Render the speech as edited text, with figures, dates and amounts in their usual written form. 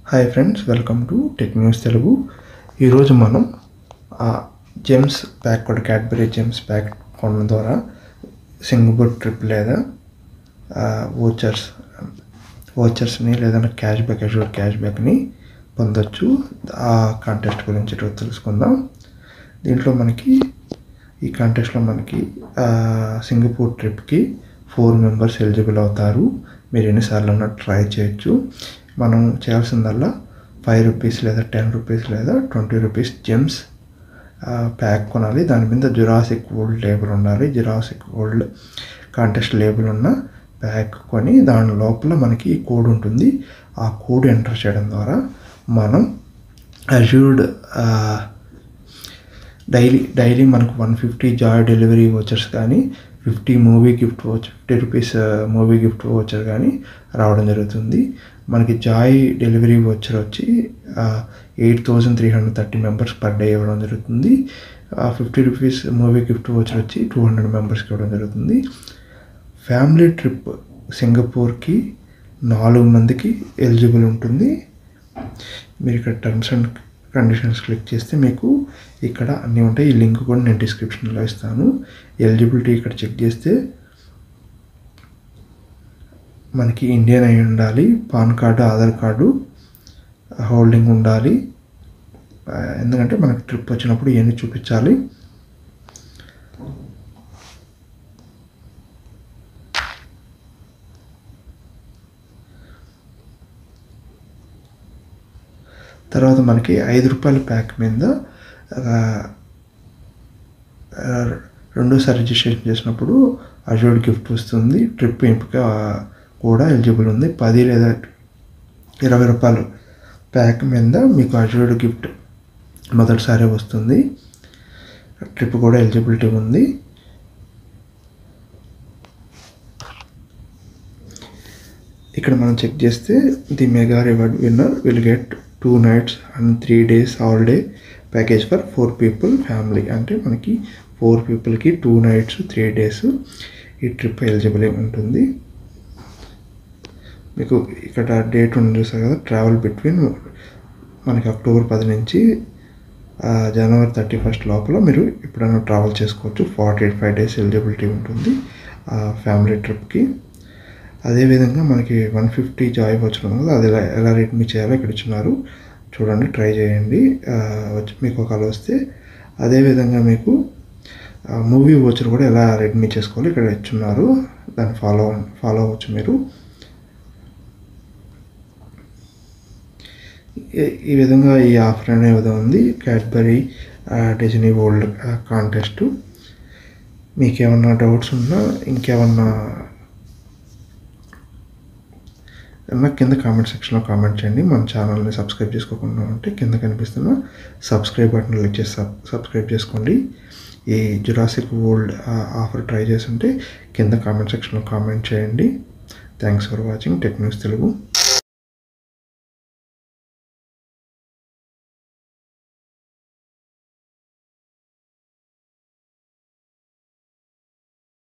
Hi friends, welcome to tech news Telugu. ఈరోజు మనం Gems pack కూడా క్యాడ్బరీ జెమ్స్ ప్యాక్ కొనడం ద్వారా సింగపూర్ ట్రిప్ లేదా ఓచర్స్ని లేదా క్యాష్ బ్యాక్ని పొందొచ్చు. ఆ కాంటెస్ట్ గురించి ఈరోజు తెలుసుకుందాం. దీంట్లో ఈ కాంటెస్ట్లో మనకి సింగపూర్ ట్రిప్కి 4 మెంబర్స్ ఎలిజిబుల్ అవుతారు. మీరు ఎన్నిసార్లు అన్నా ట్రై చేయొచ్చు. మనం చేయాల్సిందల్లా ₹5 లేదా ₹10 లేదా ₹20 జెమ్స్ ప్యాక్ కొనాలి. దాని మీద జురాసిక్ వరల్డ్ లేబుల్ ఉండాలి. జురాసిక్ వరల్డ్ కాంటెస్ట్ లేబుల్ ఉన్న ప్యాక్ కొని దాని లోపల మనకి ఈ కోడ్ ఉంటుంది. ఆ కోడ్ ఎంటర్ చేయడం ద్వారా మనం అజ్యూర్డ్ డైలీ మనకు 150 జాయ్ డెలివరీ వోచర్స్ కానీ ₹50 మూవీ గిఫ్ట్ వోచర్ కానీ రావడం జరుగుతుంది. మనకి జాయ్ డెలివరీ వోచర్ వచ్చి 8,330 మెంబర్స్ పర్ డే ఇవ్వడం జరుగుతుంది. ₹50 మూవీ గిఫ్ట్ వోచర్ వచ్చి 200 మెంబర్స్కి ఇవ్వడం జరుగుతుంది. ఫ్యామిలీ ట్రిప్ సింగపూర్కి 4 మందికి ఎలిజిబుల్ ఉంటుంది. మీరు ఇక్కడ టర్మ్స్ అండ్ కండిషన్స్ క్లిక్ చేస్తే మీకు ఇక్కడ అన్నీ ఉంటాయి. ఈ లింక్ కూడా నేను డిస్క్రిప్షన్లో ఇస్తాను. ఎలిజిబిలిటీ ఇక్కడ చెక్ చేస్తే మనకి ఇండియన్ అయి ఉండాలి, pan card, Aadhaar card holding ఉండాలి. ఎందుకంటే మనకి ట్రిప్ వచ్చినప్పుడు ఇవన్నీ చూపించాలి. తర్వాత మనకి ₹5 ప్యాక్ మీద రెండోసారి రిజిస్ట్రేషన్ చేసినప్పుడు అజ్యూర్డ్ గిఫ్ట్ వస్తుంది. ట్రిప్ ఎంపిక కూడా ఎలిజిబుల్ ఉంది. ₹10 లేదా ₹20 ప్యాక్ మీద మీకు అజ్యూర్డ్ గిఫ్ట్ మొదటిసారి వస్తుంది. ట్రిప్ కూడా ఎలిజిబిలిటీ ఉంది. ఇక్కడ మనం చెక్ చేస్తే the mega reward winner will get 2 nights and 3 days holiday package for 4 people family. అంటే మనకి 4 peopleకి 2 nights 3 days ఈ ట్రిప్ ఎలిజిబుల్ ఉంటుంది. మీకు ఇక్కడ డేట్ ఉంది చూసారు కదా, ట్రావెల్ బిట్వీన్ మనకి అక్టోబర్ 10 నుంచి జనవరి 31 లోపల మీరు ఎప్పుడైనా ట్రావెల్ చేసుకోవచ్చు. 45 days ఎలిజిబిలిటీ ఉంటుంది ఫ్యామిలీ ట్రిప్కి. అదేవిధంగా మనకి 150 జాయ్ వోచర్ ఉంది కదా, అది ఎలా రెడ్మీ చేయాలో ఇక్కడ ఇచ్చినారు. చూడండి, ట్రై చేయండి, మీకు ఒకవేళ వస్తే. అదేవిధంగా మీకు మూవీ వోచర్ కూడా ఎలా రెడ్మీ చేసుకోవాలి ఇక్కడ ఇచ్చున్నారు. దాన్ని ఫాలో అవ్వచ్చు మీరు. ఈ విధంగా ఈ ఆఫర్ అనేది ఉంది క్యాడ్బరీ డిజ్నీ వరల్డ్ కాంటెస్ట్. మీకేమన్నా డౌట్స్ ఉన్నా ఇంకేమన్నా కింద కామెంట్ సెక్షన్లో కామెంట్ చేయండి. మన ఛానల్ని సబ్స్క్రైబ్ చేసుకోకుండా ఉంటే కింద కనిపిస్తున్న సబ్స్క్రైబ్ బటన్ క్లిక్ చేసి సబ్స్క్రైబ్ చేసుకోండి. ఈ జురాసిక్ వరల్డ్ ఆఫర్ ట్రై చేస్తుంటే కింద కామెంట్ సెక్షన్లో కామెంట్ చేయండి. Thanks for watching tech news Telugu.